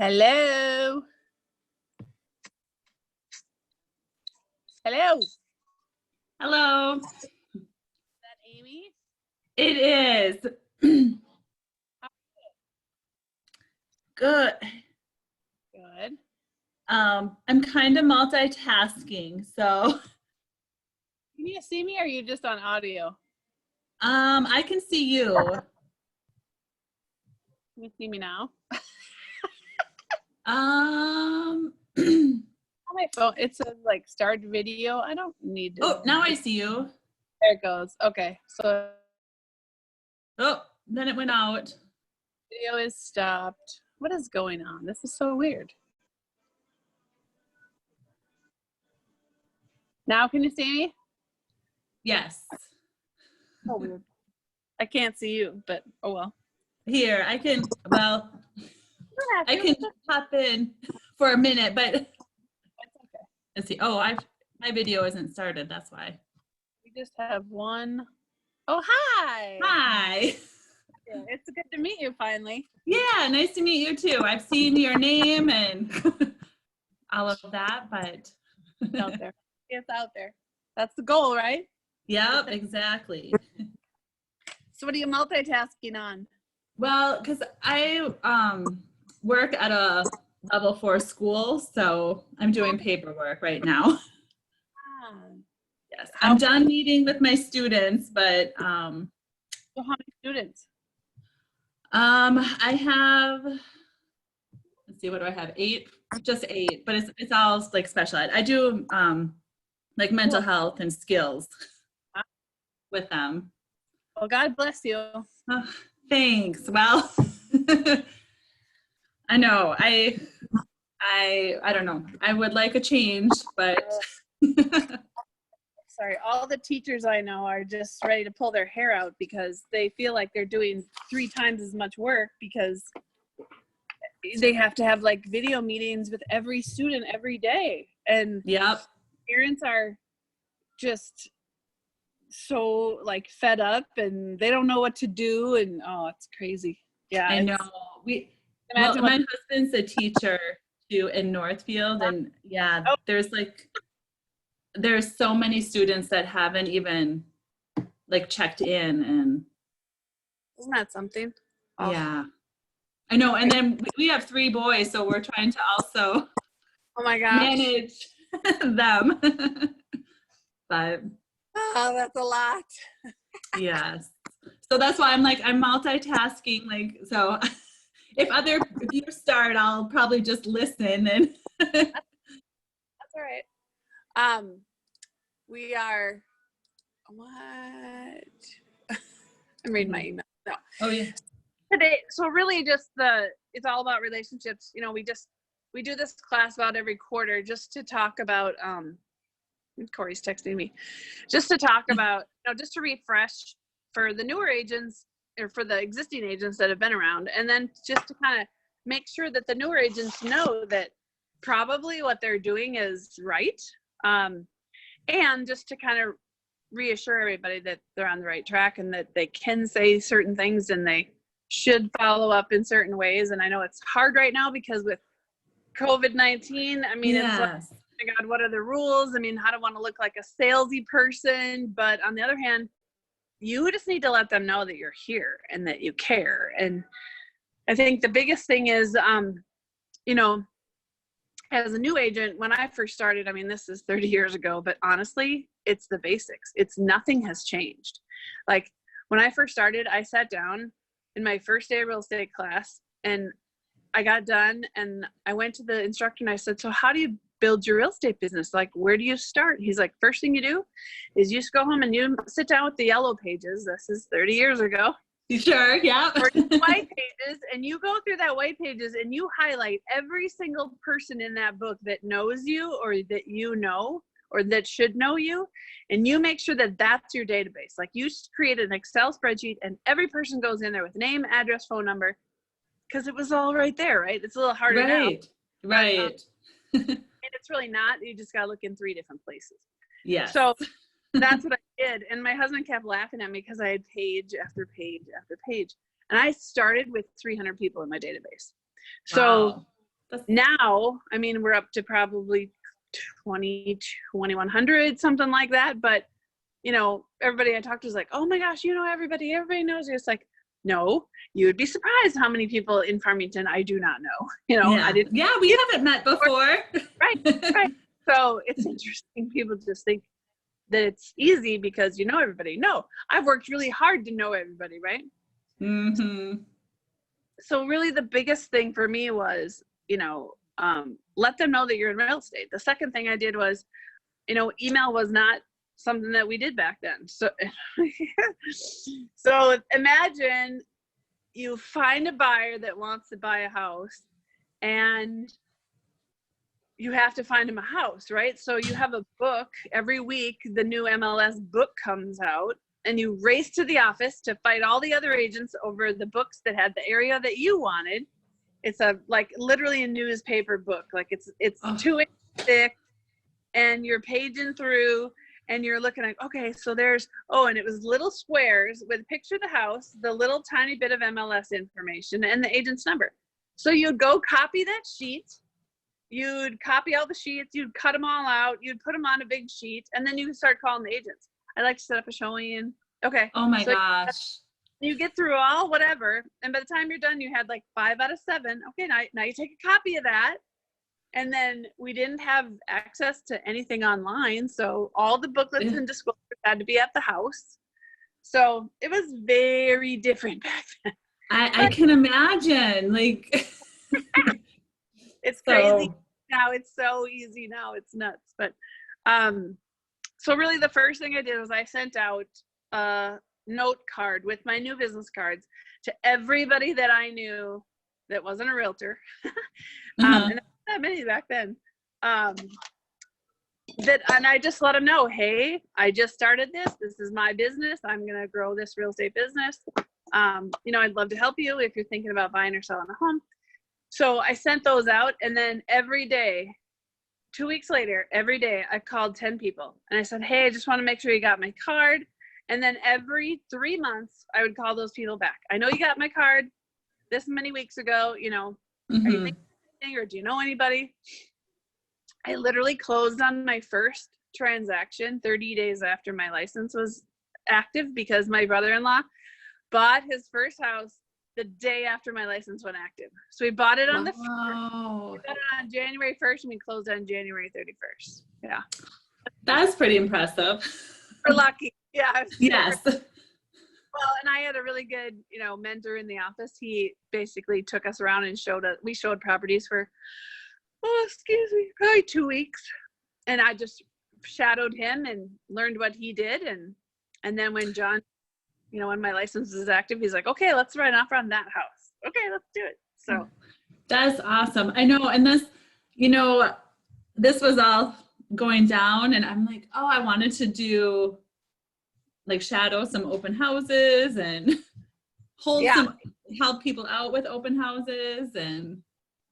Hello. Hello. Hello. Is that Amy? It is. Good. Good. I'm kind of multitasking, so. Can you see me or are you just on audio? I can see you. Can you see me now? Um, On my phone, it says like start video. I don't need to. oh, now I see you. There it goes. Okay. So Oh, then it went out. video is stopped. What is going on? This is so weird. Now can you see me? Yes. Oh, weird. I can't see you, but oh well. Here, I can pop in for a minute, but That's okay. let's see. Oh, my video isn't started. That's why. We just have one. Oh, hi. Hi. It's good to meet you finally. Yeah, nice to meet you too. I've seen your name and all of that, but It's out there. It's out there. That's the goal, right? Yep, exactly. So what are you multitasking on? Well, because I work at a level 4 school, so I'm doing paperwork right now. Yes, I'm done meeting with my students, but So how many students? I have, let's see, what do I have? 8, just 8, but it's all like special ed. I do like mental health and skills with them. Well, God bless you. Oh, thanks. Well, I know. I don't know. I would like a change, but Sorry, all the teachers I know are just ready to pull their hair out because they feel like they're doing 3 times as much work because they have to have like video meetings with every student every day. And yep. Parents are just so like fed up and they don't know what to do, and oh, it's crazy. Yeah, I know. My husband's a teacher too in Northfield, and yeah, there's so many students that haven't even like checked in, and isn't that something? Oh. Yeah, I know. And then we have 3 boys, so we're trying to also oh my gosh, manage them. But oh, that's a lot. Yes. So that's why I'm multitasking, like, so if you start, I'll probably just listen and that's all right. We are what? I'm reading my email. No. Oh yeah. Today, so really just it's all about relationships. You know, we do this class about every quarter just to talk about Corey's texting me, just to talk about, just to refresh for the newer agents or for the existing agents that have been around, and then just to kind of make sure that the newer agents know that probably what they're doing is right, and just to kind of reassure everybody that they're on the right track and that they can say certain things and they should follow up in certain ways. And I know it's hard right now because with COVID-19, I mean, It's like, oh my God, what are the rules? I mean, I don't want to look like a salesy person, but on the other hand, you just need to let them know that you're here and that you care. And I think the biggest thing is, as a new agent, when I first started, I mean, this is 30 years ago, but honestly, it's the basics. Nothing has changed. Like when I first started, I sat down in my first day of real estate class and I got done and I went to the instructor and I said, so how do you build your real estate business? Like, where do you start? He's like, first thing you do is you just go home and you sit down with the yellow pages. This is 30 years ago. Sure, yeah. Or white pages, and you go through that white pages and you highlight every single person in that book that knows you or that you know or that should know you, and you make sure that that's your database. Like you create an Excel spreadsheet and every person goes in there with name, address, phone number, because it was all right there, right? It's a little harder now. Right. And it's really not. You just got to look in 3 different places. Yeah. So that's what I did. And my husband kept laughing at me because I had page after page after page. And I started with 300 people in my database. So Now, I mean, we're up to probably 2,100, something like that. But, you know, everybody I talked to is like, oh my gosh, you know, everybody knows you. It's like, no, you would be surprised how many people in Farmington I do not know. You know, Yeah. I didn't. Yeah, we haven't met before. Right. So it's interesting. People just think that it's easy because you know everybody. No, I've worked really hard to know everybody, right? Mm-hmm. So really the biggest thing for me was, you know, let them know that you're in real estate. The second thing I did was, you know, email was not something that we did back then. So, so imagine you find a buyer that wants to buy a house and you have to find him a house, right? So you have a book every week, the new MLS book comes out and you race to the office to fight all the other agents over the books that had the area that you wanted. It's like literally a newspaper book. Like it's 2 inches thick and you're paging through and you're looking at, okay, so there's, and it was little squares with a picture of the house, the little tiny bit of MLS information and the agent's number. So you'd go copy that sheet. You'd copy all the sheets, you'd cut them all out, you'd put them on a big sheet, and then you would start calling the agents. I'd like to set up a showing. Okay. Oh my gosh. You get through all whatever, and by the time you're done, you had like 5 out of 7. Okay, now you take a copy of that. And then we didn't have access to anything online, so all the booklets and disclosures had to be at the house. So it was very different back then. I can imagine, like. It's crazy. Now it's so easy now. It's nuts. But so really the first thing I did was I sent out a note card with my new business cards to everybody that I knew that wasn't a realtor. And there wasn't that many back then. And I just let them know, hey, I just started this. This is my business. I'm going to grow this real estate business. You know, I'd love to help you if you're thinking about buying or selling a home. So I sent those out, and then every day, 2 weeks later, every day I called 10 people and I said, hey, I just want to make sure you got my card. And then every 3 months I would call those people back. I know you got my card this many weeks ago, you know, are you thinking anything, or do you know anybody? I literally closed on my first transaction 30 days after my license was active because my brother-in-law bought his first house the day after my license went active. So we bought it on the 1st. We bought it on January 1st and we closed on January 31st. Yeah. That's pretty impressive. We're lucky. Yeah. Yes. Well, and I had a really good, you know, mentor in the office. He basically took us around and we showed properties for, probably 2 weeks. And I just shadowed him and learned what he did. And then when John, you know, when my license is active, he's like, okay, let's write an offer on that house. Okay, let's do it. So that's awesome. I know. And this, you know, this was all going down and I'm like, I wanted to do like shadow some open houses and help people out with open houses. And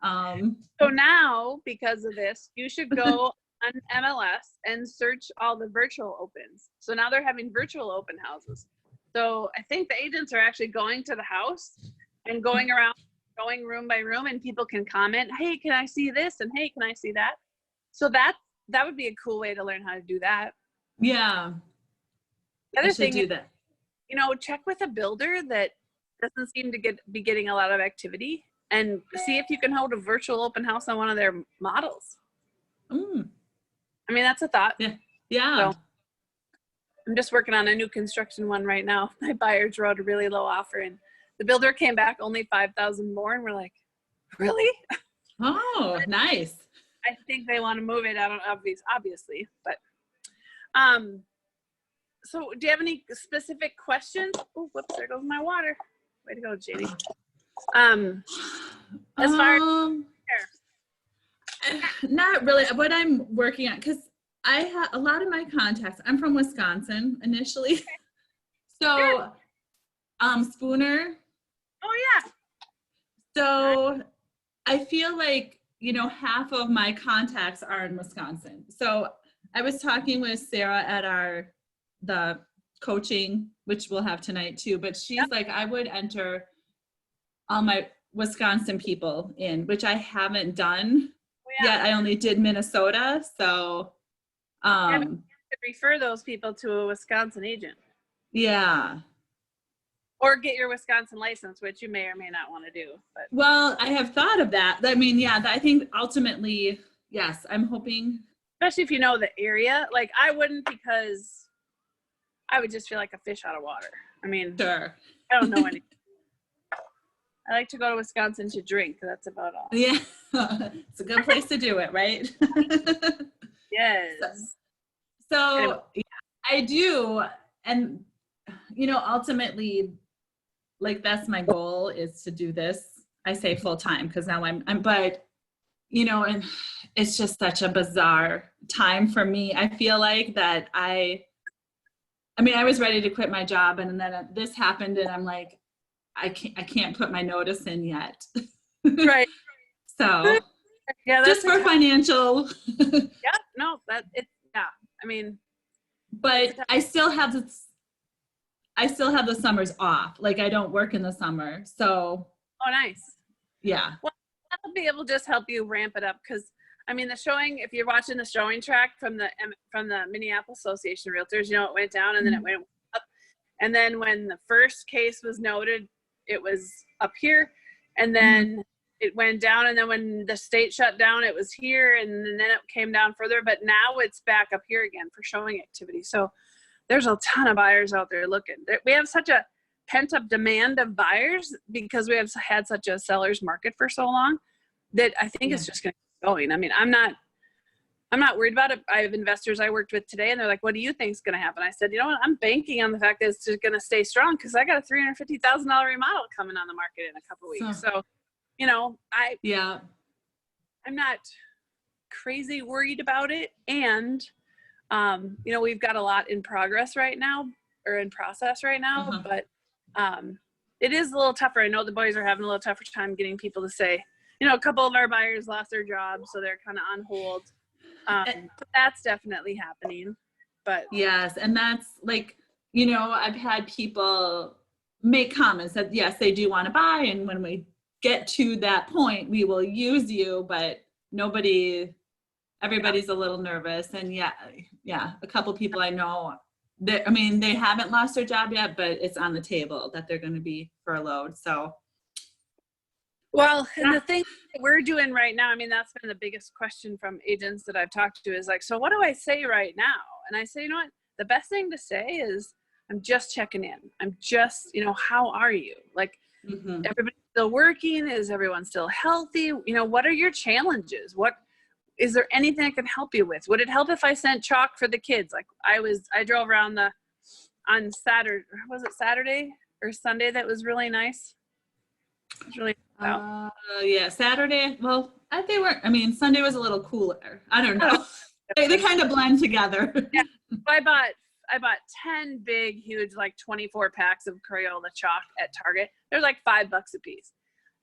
so now because of this, you should go on MLS and search all the virtual opens. So now they're having virtual open houses. So I think the agents are actually going to the house and going around, going room by room, and people can comment, hey, can I see this? And hey, can I see that? So that would be a cool way to learn how to do that. Yeah. The other thing do that. You know, check with a builder that doesn't seem to be getting a lot of activity and see if you can hold a virtual open house on one of their models. I mean, that's a thought. Yeah. So, I'm just working on a new construction one right now. My buyers wrote a really low offer and the builder came back only 5,000 more. And we're like, really? Oh, nice. I think they want to move it. I don't obviously, but, so do you have any specific questions? Oh, whoops, there goes my water. Way to go, Janie. As far as not really what I'm working on, because I have a lot of my contacts. I'm from Wisconsin initially. Okay. So, Spooner. Oh yeah. So I feel like, you know, half of my contacts are in Wisconsin. So I was talking with Sarah at the coaching, which we'll have tonight too, but she's like, I would enter all my Wisconsin people in, which I haven't done Yeah. yet. I only did Minnesota. So, To refer those people to a Wisconsin agent yeah. or get your Wisconsin license, which you may or may not want to do. But Well, I have thought of that. I mean, yeah, I think ultimately, yes, I'm hoping. especially if you know the area. Like I wouldn't, because I would just feel like a fish out of water. I mean, Sure. I don't know anything. I like to go to Wisconsin to drink. That's about all. Yeah. It's a good place to do it, right? Yes. So Anyway. yeah, I do. And, you know, ultimately, like that's my goal, is to do this. I say full time because now but, you know, and it's just such a bizarre time for me. I feel like that I mean, I was ready to quit my job, and then this happened, and I'm like, I can't put my notice in yet. Right. So Yeah. just for financial. Yeah. No, yeah. I mean, But I still have the summers off. Like I don't work in the summer. So oh, nice. yeah. Well, that'll be able to just help you ramp it up, because I mean the showing, if you're watching the showing track from the Minneapolis Association of Realtors, you know, it went down and then it went up, and then when the first case was noted, it was up here, and then it went down, and then when the state shut down, it was here, and then it came down further, but now it's back up here again for showing activity. So there's a ton of buyers out there looking. We have such a pent-up demand of buyers because we have had such a seller's market for so long that I think it's just going to keep going. I mean, I'm not worried about it. I have investors I worked with today, and they're like, what do you think is going to happen? I said, you know what? I'm banking on the fact that it's just going to stay strong, because I got a $350,000 remodel coming on the market in a couple of weeks. So, you know, I'm not crazy worried about it. And, you know, we've got a lot in progress right now, or in process right now, but it is a little tougher. I know the boys are having a little tougher time getting people to say, you know, a couple of our buyers lost their jobs, so they're kind of on hold. But that's definitely happening. But yes, and that's like, you know, I've had people make comments that yes, they do want to buy, and when we get to that point, we will use you, but everybody's a little nervous. And yeah, a couple people I know that, I mean, they haven't lost their job yet, but it's on the table that they're going to be furloughed. So well, and the thing that we're doing right now, I mean, that's been the biggest question from agents that I've talked to, is like, so what do I say right now? And I say, you know what, the best thing to say is, I'm just checking in. I'm just, you know, how are you? Like, everybody's still working? Is everyone still healthy? You know, what are your challenges? Is there anything I can help you with? Would it help if I sent chalk for the kids? Like I drove around on Saturday, was it Saturday or Sunday? That was really nice. It was really yeah, Saturday. Well, Sunday was a little cooler. I don't know. They kind of blend together. Yeah. I bought 10 big, huge, like 24 packs of Crayola chalk at Target. They're like $5 a piece.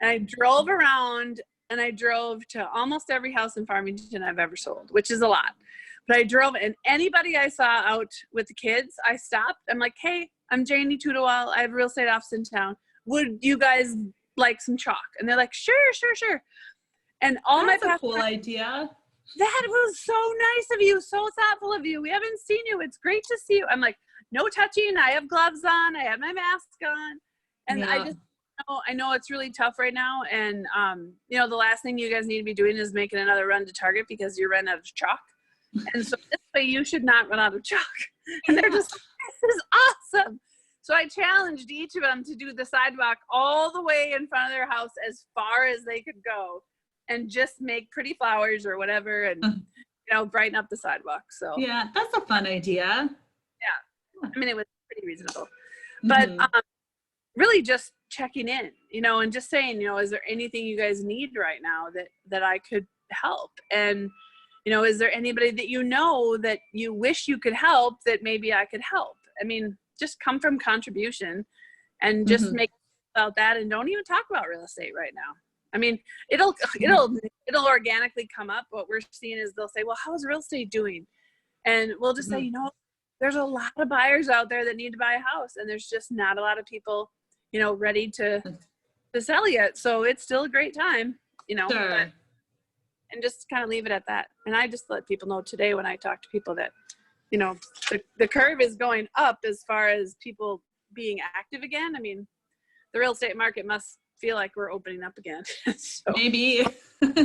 And I drove around, and I drove to almost every house in Farmington I've ever sold, which is a lot. But I drove, and anybody I saw out with the kids, I stopped. I'm like, hey, I'm Janie Tutewohl. I have a real estate office in town. Would you guys like some chalk? And they're like, sure. And That's a cool idea. That was so nice of you, so thoughtful of you. We haven't seen you. It's great to see you. I'm like, no touching. I have gloves on. I have my mask on. And I know it's really tough right now. And, you know, the last thing you guys need to be doing is making another run to Target because you ran out of chalk. And so this way you should not run out of chalk. And they're just, this is awesome. So I challenged each of them to do the sidewalk all the way in front of their house as far as they could go, and just make pretty flowers or whatever, and you know, brighten up the sidewalk. So yeah, that's a fun idea. Yeah, I mean, it was pretty reasonable, but really just checking in, you know, and just saying, you know, is there anything you guys need right now that I could help? And you know, is there anybody that you know that you wish you could help that maybe I could help? I mean, just come from contribution, and just make about that, and don't even talk about real estate right now. I mean, it'll organically come up. What we're seeing is they'll say, well, how's real estate doing? And we'll just say, you know, there's a lot of buyers out there that need to buy a house, and there's just not a lot of people, you know, ready to to sell yet, so it's still a great time, Sure. and just kind of leave it at that. And I just let people know today when I talk to people that, the curve is going up as far as people being active again. I mean, the real estate market must feel like we're opening up again. So, Maybe. yeah,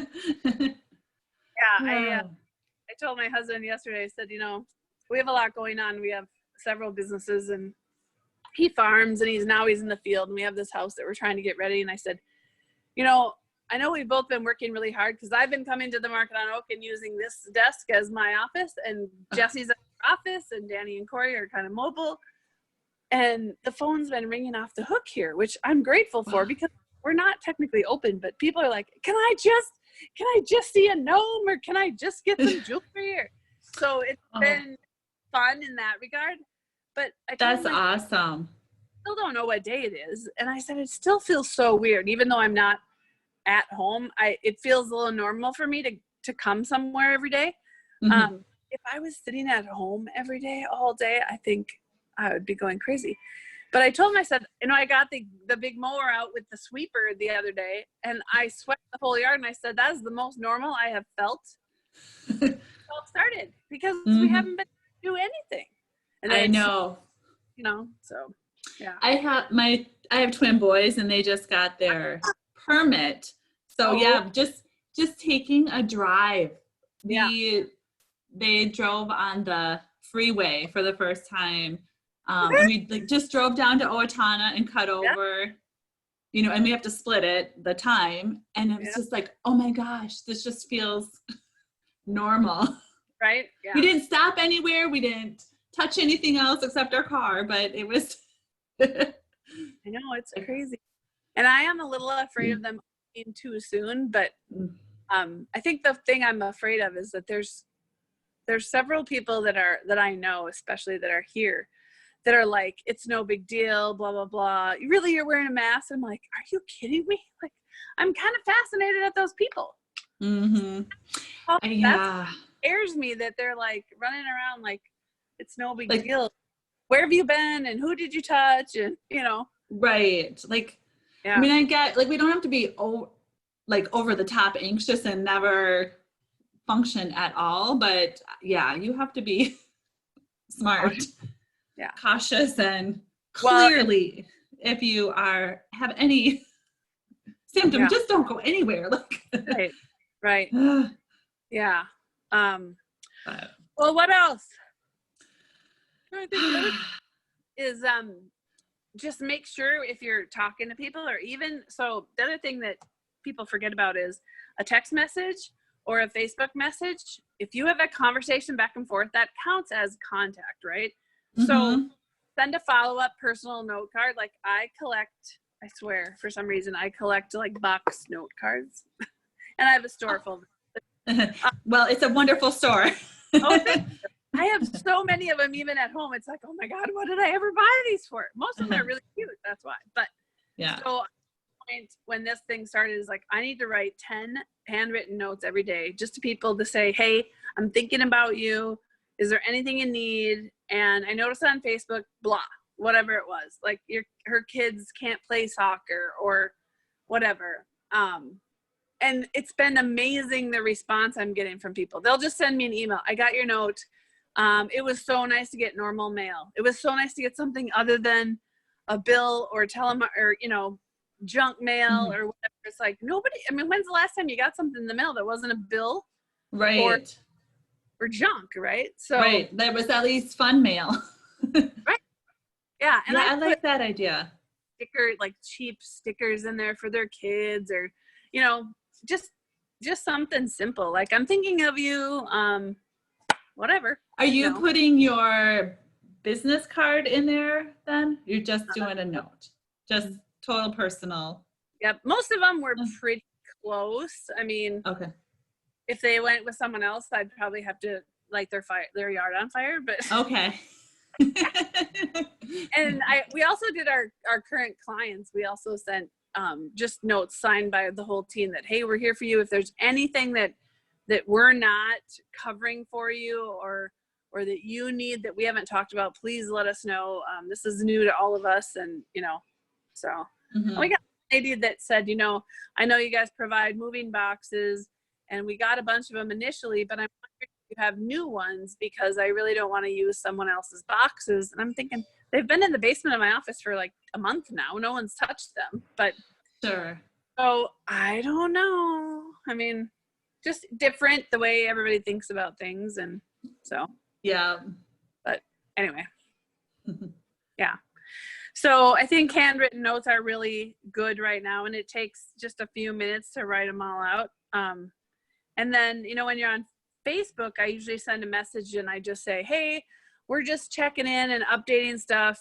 I told my husband yesterday, I said, we have a lot going on. We have several businesses, and he farms, and he's in the field, and we have this house that we're trying to get ready. And I said, I know we've both been working really hard because I've been coming to the Market on Oak and using this desk as my office, and Jesse's at her office, and Danny and Corey are kind of mobile. And the phone's been ringing off the hook here, which I'm grateful for because we're not technically open, but people are like, can I just see a gnome, or can I just get some jewelry? So it's been fun in that regard. But that's awesome. I still don't know what day it is. And I said, it still feels so weird, even though I'm not at home. It feels a little normal for me to come somewhere every day. Mm-hmm. If I was sitting at home every day, all day, I think I would be going crazy. But I told him, I said, I got the big mower out with the sweeper the other day, and I swept the whole yard, and I said, that is the most normal I have felt. It all started because we haven't been able to do anything. And I know. So yeah. I have twin boys, and they just got their permit. So yeah, just taking a drive. They drove on the freeway for the first time. And we just drove down to Owatonna and cut over, and we have to split the time. And it was just like, oh my gosh, this just feels normal. Right? Yeah. We didn't stop anywhere. We didn't touch anything else except our car, but it was. I know, it's crazy. And I am a little afraid of them being too soon, but I think the thing I'm afraid of is that there's several people that I know, especially that are here, that are like, it's no big deal, blah, blah, blah. You're wearing a mask? I'm like, are you kidding me? Like, I'm kind of fascinated at those people. Mm-hmm. That scares me that they're like running around like it's no big deal. Where have you been? And who did you touch? And, Right. I mean, I get, we don't have to be over the top anxious and never function at all. But yeah, you have to be smart, cautious, and clearly, if you have any symptoms, just don't go anywhere. Right. Yeah. Well, what else? I think the other is just make sure if you're talking to people, or even so, the other thing that people forget about is a text message or a Facebook message. If you have a conversation back and forth, that counts as contact, right? Mm-hmm. So send a follow-up personal note card. Like I swear, for some reason, I collect box note cards. And I have a store full of them. Well, it's a wonderful store. I have so many of them even at home. It's like, oh my God, what did I ever buy these for? Most of them are really cute. That's why. But so when this thing started is like, I need to write 10 handwritten notes every day just to people to say, hey, I'm thinking about you. Is there anything you need? And I noticed on Facebook, blah, whatever it was, like her kids can't play soccer or whatever. And it's been amazing the response I'm getting from people. They'll just send me an email. I got your note. It was so nice to get normal mail. It was so nice to get something other than a bill or junk mail or whatever. It's like when's the last time you got something in the mail that wasn't a bill? Right. Or junk, right? So that was at least fun mail. Right. Yeah. And I like that idea. Cheap stickers in there for their kids, or, just something simple. Like, I'm thinking of you, whatever. Are you putting your business card in there then? You're just doing a note, just total personal. Yep. Most of them were pretty close. I mean, okay. If they went with someone else, I'd probably have to light their yard on fire, but okay. And we also did our current clients. We also sent just notes signed by the whole team that, hey, we're here for you. If there's anything that we're not covering for you or that you need that we haven't talked about, please let us know. This is new to all of us. And, so we got lady that said, I know you guys provide moving boxes, and we got a bunch of them initially, but I'm wondering if you have new ones because I really don't want to use someone else's boxes. And I'm thinking, they've been in the basement of my office for like a month now. No one's touched them. But Sure. so I don't know. I mean, just different the way everybody thinks about things. And so, Yeah. but anyway, yeah. So I think handwritten notes are really good right now, and it takes just a few minutes to write them all out. And then, when you're on Facebook, I usually send a message and I just say, hey, we're just checking in and updating stuff.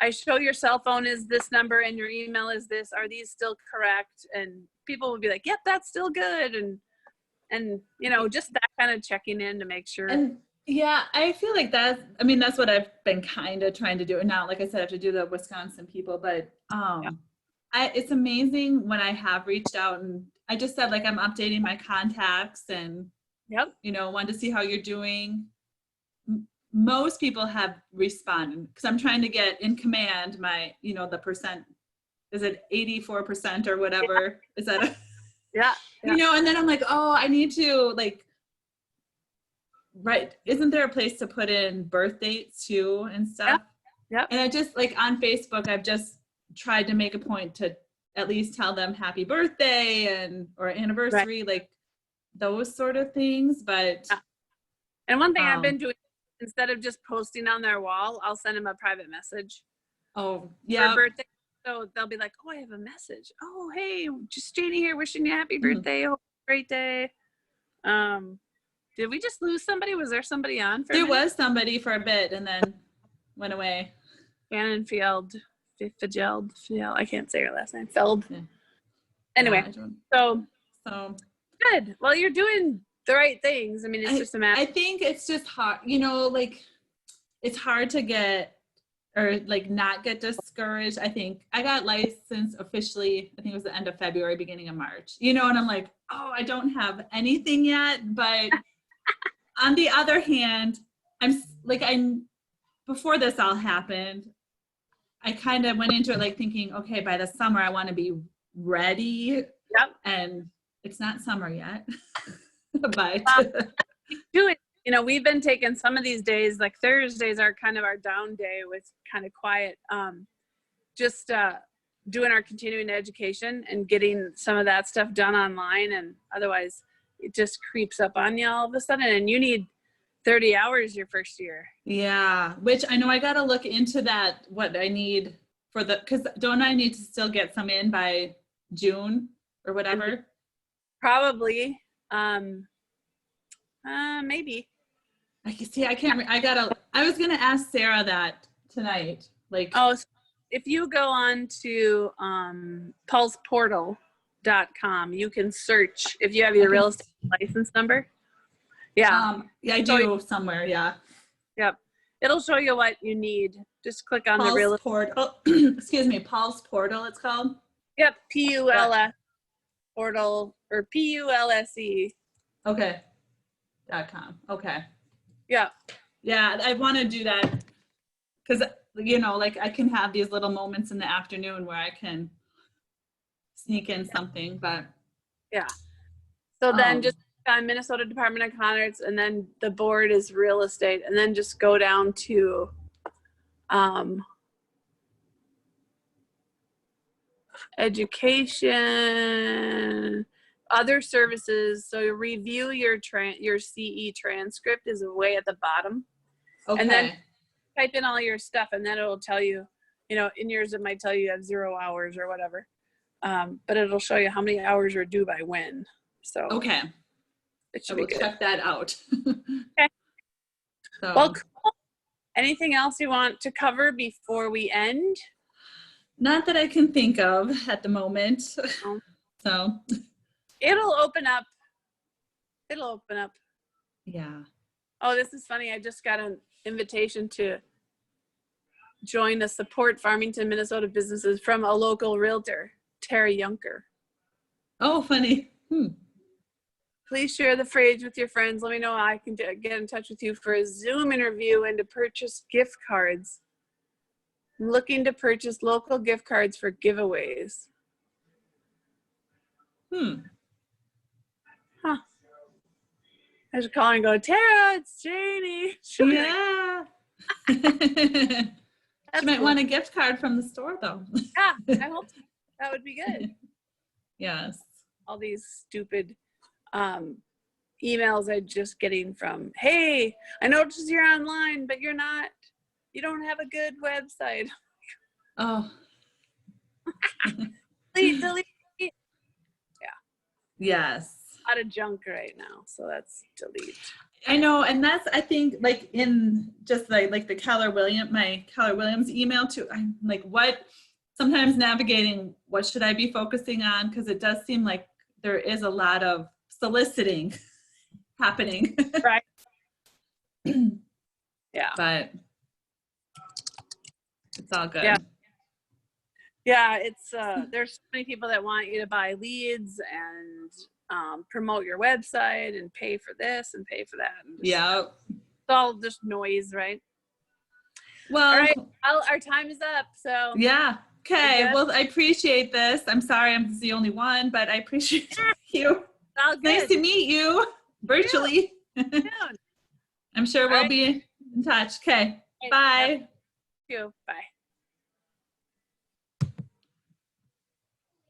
I show your cell phone is this number and your email is this. Are these still correct? And people will be like, yep, that's still good. And just that kind of checking in to make sure. And yeah, I feel like that's what I've been kind of trying to do. Now, like I said, I have to do the Wisconsin people, but it's amazing when I have reached out, and I just said, like, I'm updating my contacts and, wanted to see how you're doing. Most people have responded because I'm trying to get in command my, the percent, is it 84% or whatever? Yeah. Is that yeah. And then I'm like, oh, I need to right. Isn't there a place to put in birth dates too and stuff? Yeah. And I just on Facebook, I've just tried to make a point to at least tell them happy birthday or anniversary, like those sort of things. But and one thing I've been doing, instead of just posting on their wall, I'll send them a private message. Oh, yeah. For birthday. So they'll be like, oh, I have a message. Oh, hey, just Janie here wishing you happy birthday. Hope you have a great day. Did we just lose somebody? Was there somebody on for a minute? There was somebody for a bit and then went away. Shannon Field. I can't say her last name. Feld. Yeah. Anyway, so good. Well, you're doing the right things. I mean, it's just a matter. I think it's just hard, it's hard to get or not get discouraged. I think I got licensed officially, I think it was the end of February, beginning of March, and I'm like, oh, I don't have anything yet. But on the other hand, before this all happened, I kind of went into it thinking, okay, by the summer I want to be ready. Yep. And it's not summer yet. But we've been taking some of these days, like Thursdays are kind of our down day with kind of quiet, just doing our continuing education and getting some of that stuff done online. And otherwise it just creeps up on you all of a sudden, and you need 30 hours your first year. Yeah, which I know I got to look into that, what I need for because don't I need to still get some in by June or whatever? Probably. Maybe. I can't. I was gonna ask Sarah that tonight. If you go on to pulseportal.com, you can search if you have your real estate license number. Yeah. Yeah, I do somewhere. Yeah. Yep. It'll show you what you need. Just click on Pulse the real estate. Excuse me, Pulse Portal. It's called. Yep. PULS portal or PULSE. Okay. .com. Okay. Yeah. Yeah, I want to do that because I can have these little moments in the afternoon where I can sneak in something, but yeah. So then just on Minnesota Department of Commerce, and then the board is real estate, and then just go down to education, other services. So you review your CE transcript is way at the bottom. Okay. And then type in all your stuff, and then it'll tell you, in yours it might tell you have 0 hours or whatever. But it'll show you how many hours are due by when. So okay. It should I will be good. check that out. Okay. So. Well, cool. Anything else you want to cover before we end? Not that I can think of at the moment. So. It'll open up. Yeah. Oh, this is funny. I just got an invitation to join the Support Farmington, Minnesota businesses from a local realtor, Terry Yunker. Oh, funny. Please share the phrase with your friends. Let me know how I can get in touch with you for a Zoom interview and to purchase gift cards. I'm looking to purchase local gift cards for giveaways. Huh. I should call and go, Tara, it's Janie. She'll be like, Yeah. She "That's might cool." want a gift card from the store though. Yeah, I hope so. That would be good. Yes. All these stupid emails I'm just getting from, hey, I noticed you're online, but you don't have a good website. Oh. delete. Yes. A lot of junk right now, so that's delete. I know, and that's, I think, like in just like the my Keller Williams email too. I'm like, what? Sometimes navigating what should I be focusing on, because it does seem like there is a lot of soliciting happening. Right. Yeah. But it's all good. Yeah, it's there's so many people that want you to buy leads and promote your website and pay for this and pay for that. And Yeah. it's all just noise, right? Well, all right. Well, our time is up. So yeah. Okay. Well, I appreciate this. I'm sorry I'm the only one, but I appreciate you. All good. Nice to meet you virtually. I'm sure we'll be in touch. Okay. Bye. Thank you. Bye.